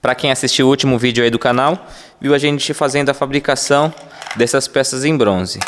Para quem assistiu o último vídeo aí do canal, viu a gente fazendo a fabricação dessas peças em bronze.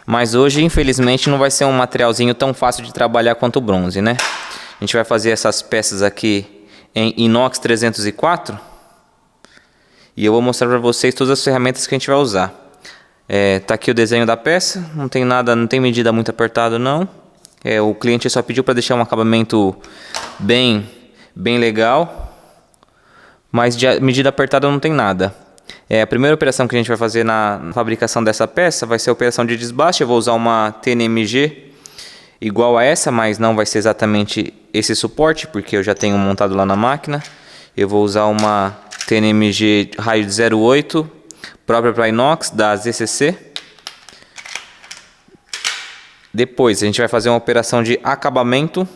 Mas hoje, infelizmente, não vai ser um materialzinho tão fácil de trabalhar quanto o bronze, né? A gente vai fazer essas peças aqui em inox 304. E eu vou mostrar para vocês todas as ferramentas que a gente vai usar. Tá aqui o desenho da peça, não tem nada, não tem medida muito apertada não. O cliente só pediu para deixar um acabamento bem legal. Mas de medida apertada não tem nada. A primeira operação que a gente vai fazer na fabricação dessa peça vai ser a operação de desbaste. Eu vou usar uma TNMG igual a essa, mas não vai ser exatamente esse suporte, porque eu já tenho montado lá na máquina. Eu vou usar uma TNMG raio de 0,8, própria para inox, da ZCC. Depois a gente vai fazer uma operação de acabamento.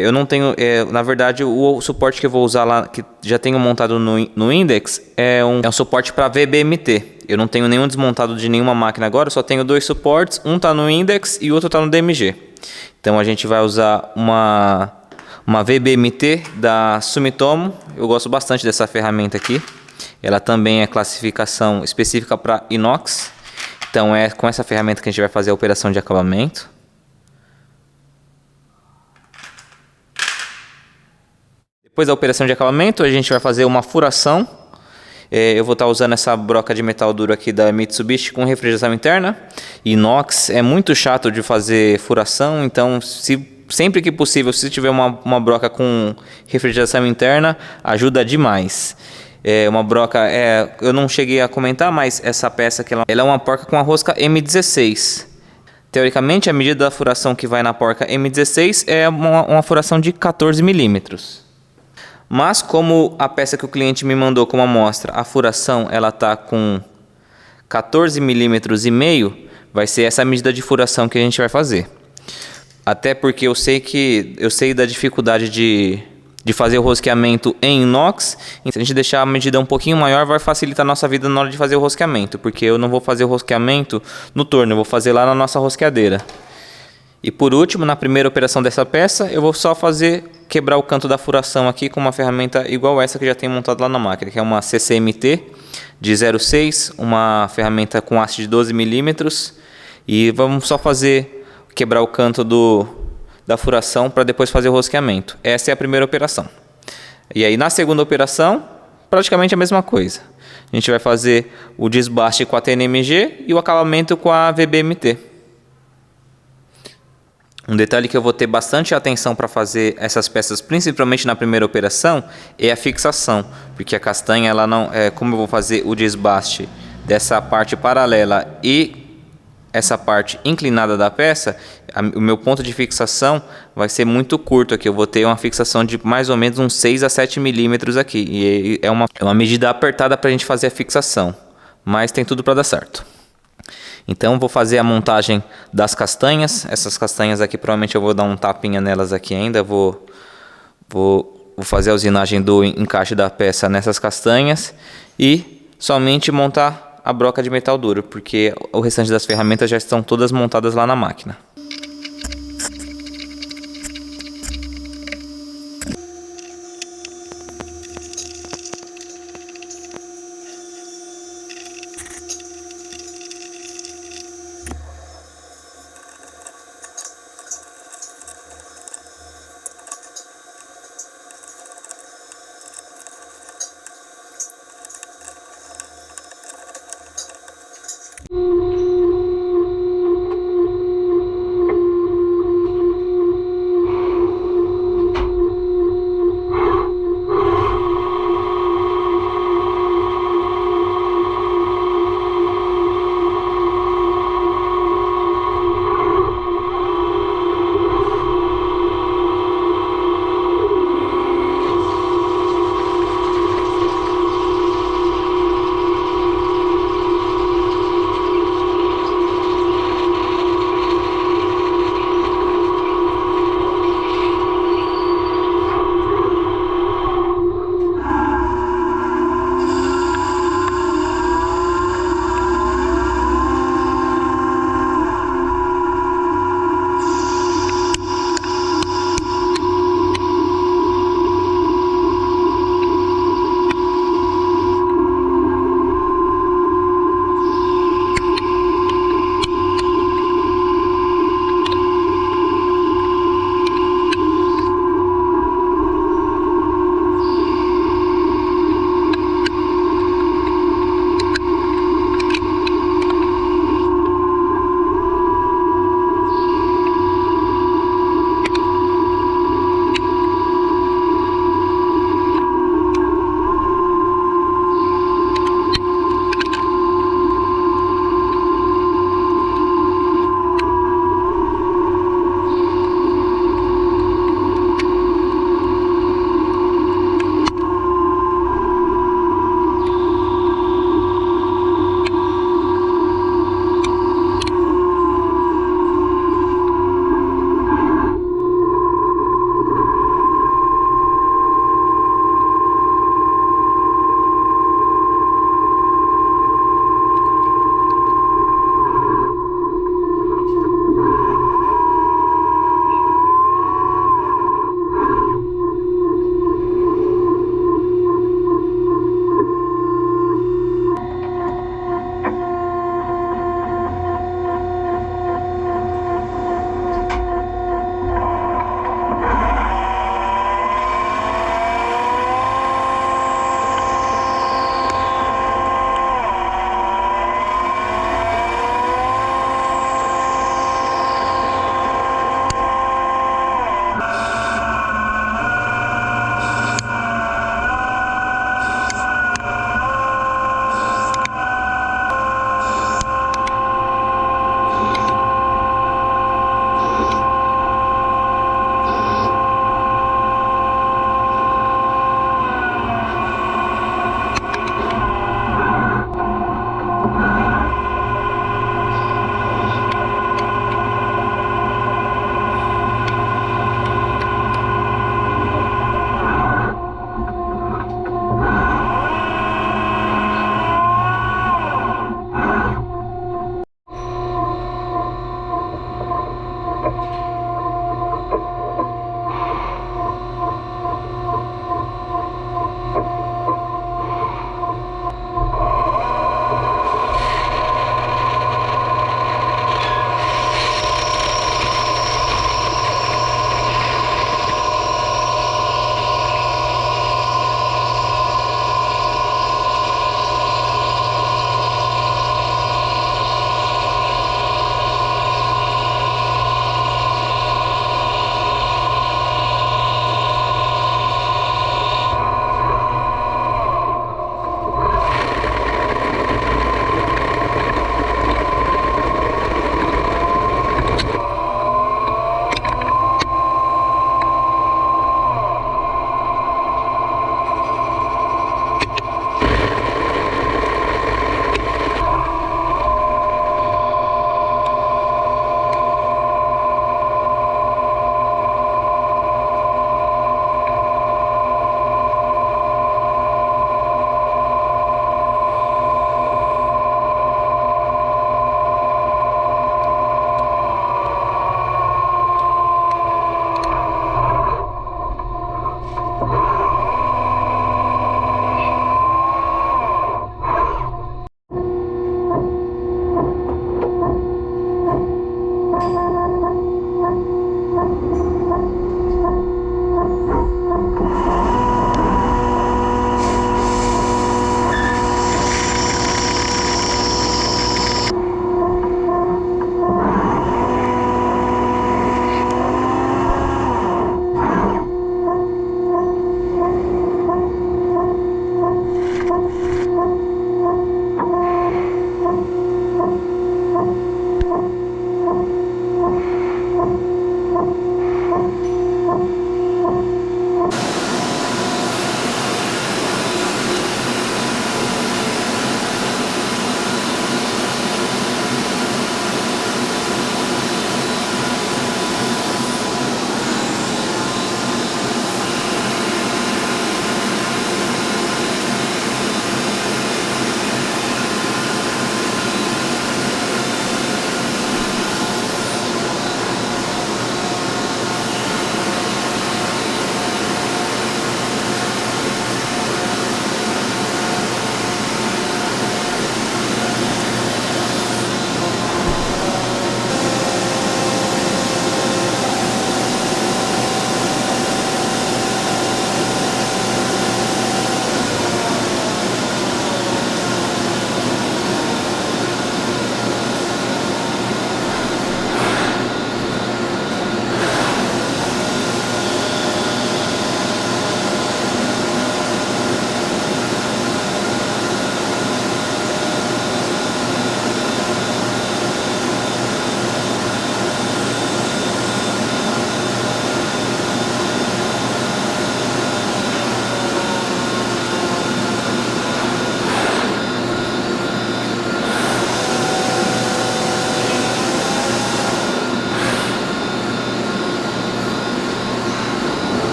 Eu não tenho, na verdade, o suporte que eu vou usar lá, que já tenho montado no Index, é um suporte para VBMT. Eu não tenho nenhum desmontado de nenhuma máquina agora, só tenho dois suportes, um está no Index e o outro está no DMG. Então a gente vai usar uma VBMT da Sumitomo. Eu gosto bastante dessa ferramenta aqui. Ela também é classificação específica para inox. Então é com essa ferramenta que a gente vai fazer a operação de acabamento. Depois da operação de acabamento, a gente vai fazer uma furação. Eu vou estar usando essa broca de metal duro aqui da Mitsubishi com refrigeração interna. Inox é muito chato de fazer furação, então sempre que possível, se tiver uma broca com refrigeração interna, ajuda demais. Uma broca, eu não cheguei a comentar, mas essa peça aqui, ela é uma porca com a rosca M16. Teoricamente, a medida da furação que vai na porca M16 é uma furação de 14 milímetros. Mas como a peça que o cliente me mandou como amostra, a furação ela tá com 14 milímetros e meio, vai ser essa medida de furação que a gente vai fazer. Até porque eu sei da dificuldade de fazer o rosqueamento em inox. E se a gente deixar a medida um pouquinho maior, vai facilitar a nossa vida na hora de fazer o rosqueamento, porque eu não vou fazer o rosqueamento no torno, eu vou fazer lá na nossa rosqueadeira. E por último, na primeira operação dessa peça, eu vou só quebrar o canto da furação aqui com uma ferramenta igual essa que eu já tenho montado lá na máquina, que é uma CCMT de 0,6, uma ferramenta com haste de 12 milímetros. E vamos só quebrar o canto da furação para depois fazer o rosqueamento. Essa é a primeira operação. E aí na segunda operação, praticamente a mesma coisa. A gente vai fazer o desbaste com a TNMG e o acabamento com a VBMT. Um detalhe que eu vou ter bastante atenção para fazer essas peças, principalmente na primeira operação, é a fixação. Porque a castanha, ela não, como eu vou fazer o desbaste dessa parte paralela e essa parte inclinada da peça, o meu ponto de fixação vai ser muito curto aqui. Eu vou ter uma fixação de mais ou menos uns 6 a 7 milímetros aqui. E é uma medida apertada para a gente fazer a fixação. Mas tem tudo para dar certo. Então vou fazer a montagem das castanhas. Essas castanhas aqui provavelmente eu vou dar um tapinha nelas aqui ainda. Vou fazer a usinagem do encaixe da peça nessas castanhas. E somente montar a broca de metal duro, porque o restante das ferramentas já estão todas montadas lá na máquina.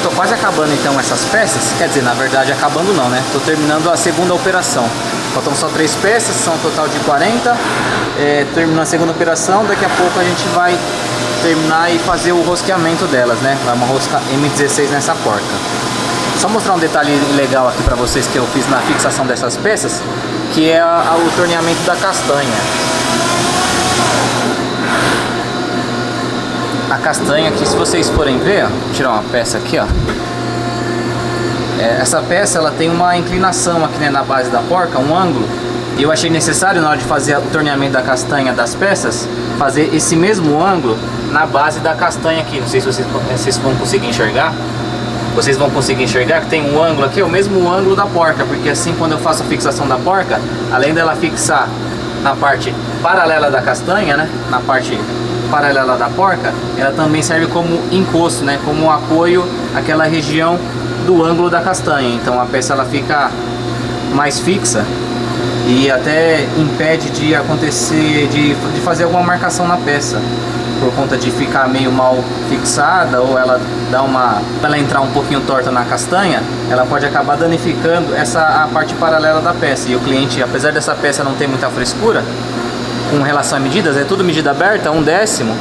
tô quase acabando então essas peças, quer dizer, na verdade acabando não, né? Tô terminando a segunda operação. Faltam só 3 peças, são um total de 40. Terminando a segunda operação, daqui a pouco a gente vai terminar e fazer o rosqueamento delas, né? Vai uma rosca M16 nessa porca. Só mostrar um detalhe legal aqui pra vocês que eu fiz na fixação dessas peças, que é o torneamento da castanha. A castanha aqui, se vocês forem ver, ó, vou tirar uma peça aqui, ó. Essa peça ela tem uma inclinação aqui, né, na base da porca, um ângulo. E eu achei necessário, na hora de fazer o torneamento da castanha das peças, fazer esse mesmo ângulo na base da castanha aqui. Não sei se vocês vão conseguir enxergar. Vocês vão conseguir enxergar que tem um ângulo aqui, o mesmo ângulo da porca, porque assim, quando eu faço a fixação da porca, além dela fixar na parte paralela da castanha, né, na parte paralela da porca, ela também serve como encosto, né, como um apoio àquela região do ângulo da castanha. Então a peça ela fica mais fixa e até impede de acontecer, de fazer alguma marcação na peça, por conta de ficar meio mal fixada, ou ela entrar um pouquinho torta na castanha, ela pode acabar danificando a parte paralela da peça. E o cliente, apesar dessa peça não ter muita frescura com relação a medidas, é tudo medida aberta, 1/10.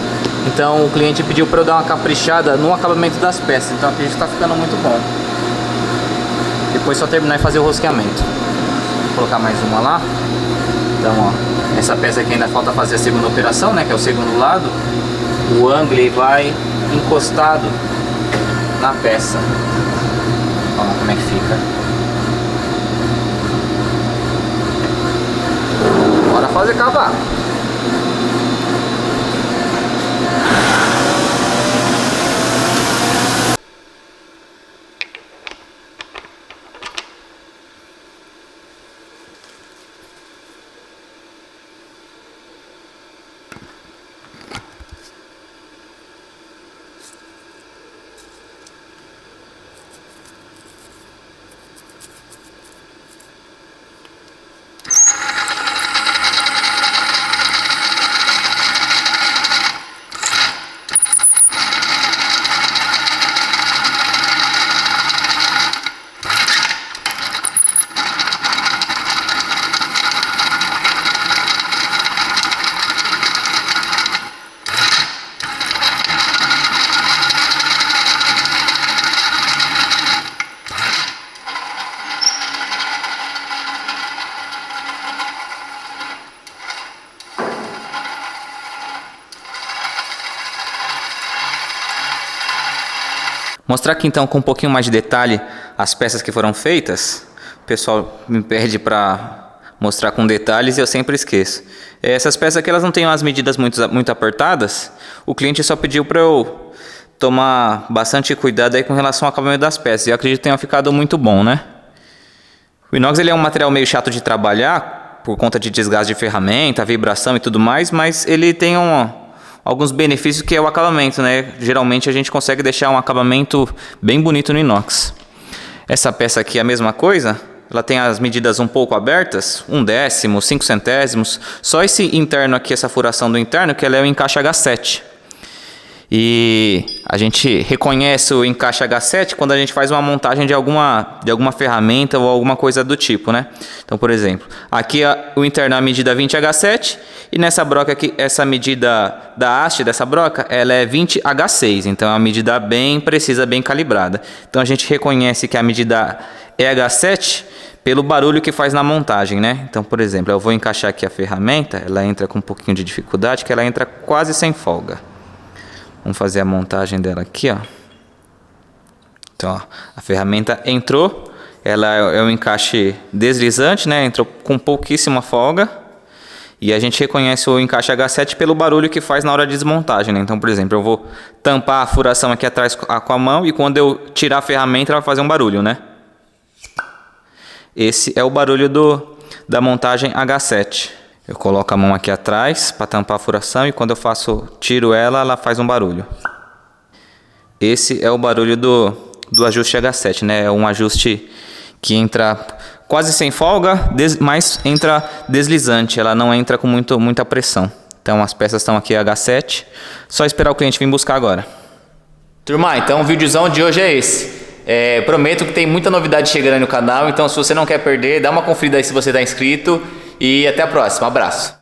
Então o cliente pediu para eu dar uma caprichada no acabamento das peças. Então aqui está ficando muito bom. Depois só terminar e fazer o rosqueamento. Vou colocar mais uma lá. Então, ó, essa peça aqui ainda falta fazer a segunda operação, né, que é o segundo lado. O ângulo ele vai encostado na peça. Olha como é que fica. Bora fazer cavar. Mostrar aqui então com um pouquinho mais de detalhe as peças que foram feitas. O pessoal me pede para mostrar com detalhes e eu sempre esqueço. Essas peças aqui elas não têm as medidas muito apertadas. O cliente só pediu para eu tomar bastante cuidado aí com relação ao acabamento das peças. E eu acredito que tenha ficado muito bom, né? O inox ele é um material meio chato de trabalhar por conta de desgaste de ferramenta, vibração e tudo mais, mas ele tem alguns benefícios que é o acabamento, né? Geralmente a gente consegue deixar um acabamento bem bonito no inox. Essa peça aqui é a mesma coisa, ela tem as medidas um pouco abertas, 1/10, 5 centésimos. Só esse interno aqui, essa furação do interno, que ela é o encaixe H7. E a gente reconhece o encaixe H7 quando a gente faz uma montagem de alguma ferramenta ou alguma coisa do tipo, né? Então, por exemplo, aqui o interno é a medida 20H7 e nessa broca aqui, essa medida da haste dessa broca, ela é 20H6. Então, é uma medida bem precisa, bem calibrada. Então, a gente reconhece que a medida é H7 pelo barulho que faz na montagem, né? Então, por exemplo, eu vou encaixar aqui a ferramenta, ela entra com um pouquinho de dificuldade, que ela entra quase sem folga. Vamos fazer a montagem dela aqui, ó. Então, ó, a ferramenta entrou, ela é um encaixe deslizante, né? Entrou com pouquíssima folga. E a gente reconhece o encaixe H7 pelo barulho que faz na hora de desmontagem, né? Então, por exemplo, eu vou tampar a furação aqui atrás com a mão e quando eu tirar a ferramenta, ela vai fazer um barulho, né? Esse é o barulho da montagem H7. Eu coloco a mão aqui atrás para tampar a furação e quando eu tiro ela, ela faz um barulho. Esse é o barulho do ajuste H7, né? É um ajuste que entra quase sem folga, mas entra deslizante. Ela não entra com muita pressão. Então as peças estão aqui H7. Só esperar o cliente vir buscar agora. Turma, então o videozão de hoje é esse. Prometo que tem muita novidade chegando aí no canal, então se você não quer perder, dá uma conferida aí se você está inscrito e até a próxima. Abraço.